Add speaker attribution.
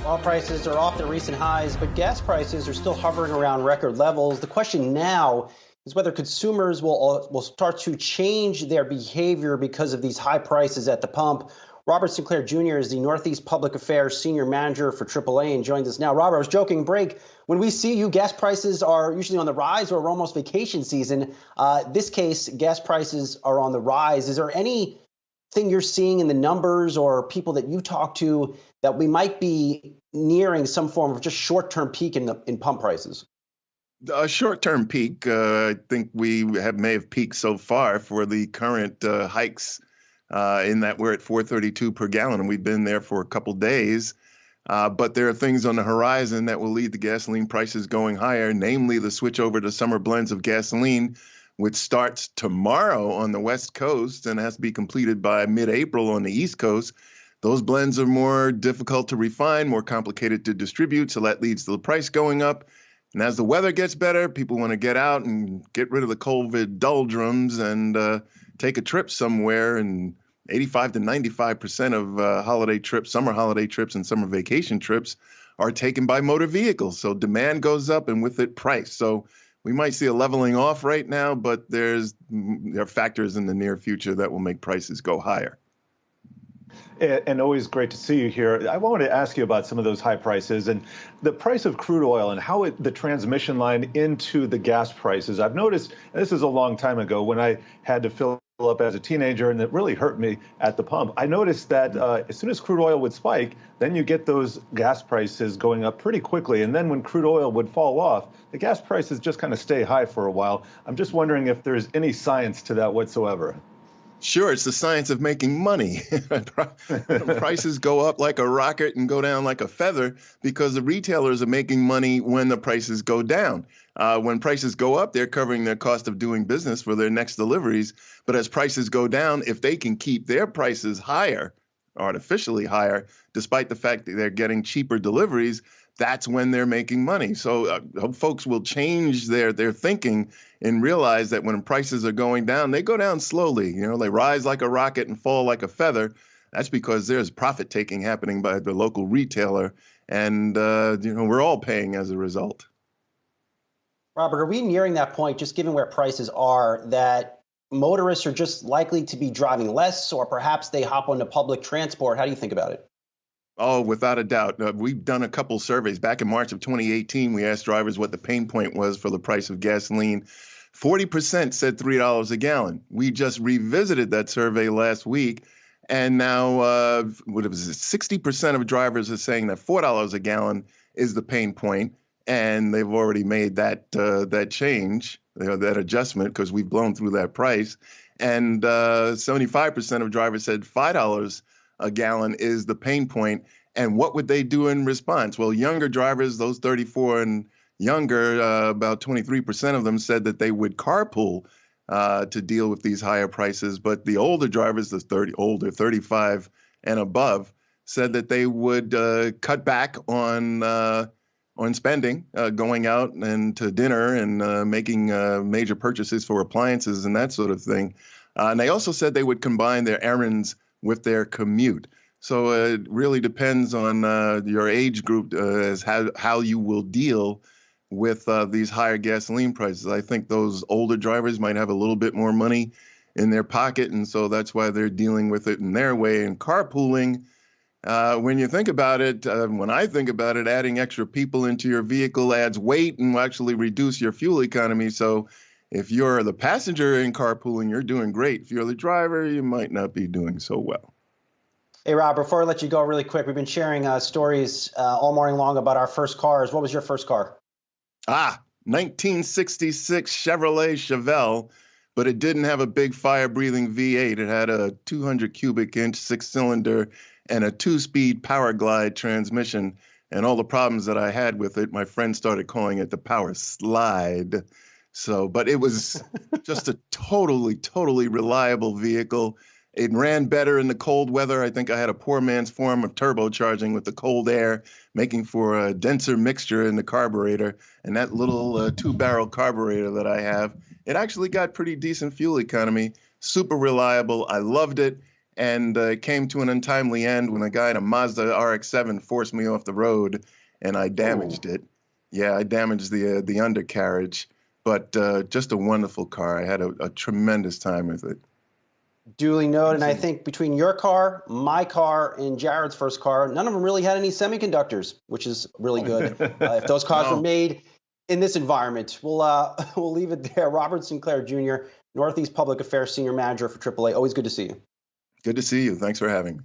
Speaker 1: Oil prices are off their recent highs, but gas prices are still hovering around record levels. The question now is whether consumers will start to change their behavior because of these high prices at the pump. Robert Sinclair Jr. is the Northeast Public Affairs Senior Manager for AAA and joins us now. Robert, I was joking, break. When we see you, gas prices are usually on the rise or we're almost vacation season. This case, gas prices are on the rise. Is there anything you're seeing in the numbers or people that you talk to that we might be nearing some form of just short-term peak in pump prices?
Speaker 2: A short-term peak. I think we may have peaked so far for the current hikes in that we're at $4.32 per gallon, and we've been there for a couple days. But there are things on the horizon that will lead to gasoline prices going higher, namely the switch over to summer blends of gasoline, which starts tomorrow on the West Coast and has to be completed by mid-April on the East Coast. Those blends are more difficult to refine, more complicated to distribute, so that leads to the price going up. And as the weather gets better, people want to get out and get rid of the COVID doldrums and take a trip somewhere. And 85 to 95% of holiday trips, summer holiday trips and summer vacation trips are taken by motor vehicles. So demand goes up and with it price. So we might see a leveling off right now, but there are factors in the near future that will make prices go higher.
Speaker 3: And always great to see you here. I wanted to ask you about some of those high prices and the price of crude oil and how the transmission line into the gas prices. I've noticed, and this is a long time ago when I had to fill up as a teenager, and it really hurt me at the pump. I noticed that as soon as crude oil would spike, then you get those gas prices going up pretty quickly. And then when crude oil would fall off, the gas prices just kind of stay high for a while. I'm just wondering if there's any science to that whatsoever.
Speaker 2: Sure, it's the science of making money. Prices go up like a rocket and go down like a feather because the retailers are making money when the prices go down. When prices go up, they're covering their cost of doing business for their next deliveries. But as prices go down, if they can keep their prices higher, artificially higher, despite the fact that they're getting cheaper deliveries, that's when they're making money. So folks will change their thinking and realize that when prices are going down, they go down slowly. You know, they rise like a rocket and fall like a feather. That's because there's profit taking happening by the local retailer. And, we're all paying as a result.
Speaker 1: Robert, are we nearing that point, just given where prices are, that motorists are just likely to be driving less, or perhaps they hop onto public transport? How do you think about it?
Speaker 2: Oh, without a doubt. We've done a couple surveys. Back in March of 2018, we asked drivers what the pain point was for the price of gasoline. 40% said $3 a gallon. We just revisited that survey last week, and now 60% of drivers are saying that $4 a gallon is the pain point, and they've already made that change, that adjustment, because we've blown through that price. And 75% of drivers said $5 a gallon is the pain point. And what would they do in response? Well, younger drivers, those 34 and younger, about 23% of them said that they would carpool to deal with these higher prices. But the older drivers, the 35 and above, said that they would cut back on spending, going out and to dinner and making major purchases for appliances and that sort of thing. And they also said they would combine their errands with their commute. So it really depends on your age group as how you will deal with these higher gasoline prices. I think those older drivers might have a little bit more money in their pocket, and so that's why they're dealing with it in their way. And carpooling, when you think about it, when I think about it, adding extra people into your vehicle adds weight and will actually reduce your fuel economy. So if you're the passenger in carpooling, you're doing great. If you're the driver, you might not be doing so well.
Speaker 1: Hey, Rob, before I let you go really quick, we've been sharing stories all morning long about our first cars. What was your first car?
Speaker 2: 1966 Chevrolet Chevelle, but it didn't have a big fire-breathing V8. It had a 200 cubic inch six-cylinder and a two-speed power glide transmission. And all the problems that I had with it, my friend started calling it the power slide. So, but it was just a totally reliable vehicle. It ran better in the cold weather. I think I had a poor man's form of turbocharging with the cold air, making for a denser mixture in the carburetor. And that little two-barrel carburetor that I have, it actually got pretty decent fuel economy, super reliable. I loved it. and it came to an untimely end when a guy in a Mazda RX-7 forced me off the road, and I damaged it. Yeah, I damaged the undercarriage, but just a wonderful car. I had a tremendous time with it.
Speaker 1: Duly noted. And I think between your car, my car, and Jared's first car, none of them really had any semiconductors, which is really good. If those cars were made in this environment, we'll leave it there. Robert Sinclair Jr., Northeast Public Affairs Senior Manager for AAA. Always good to see you.
Speaker 2: Good to see you. Thanks for having me.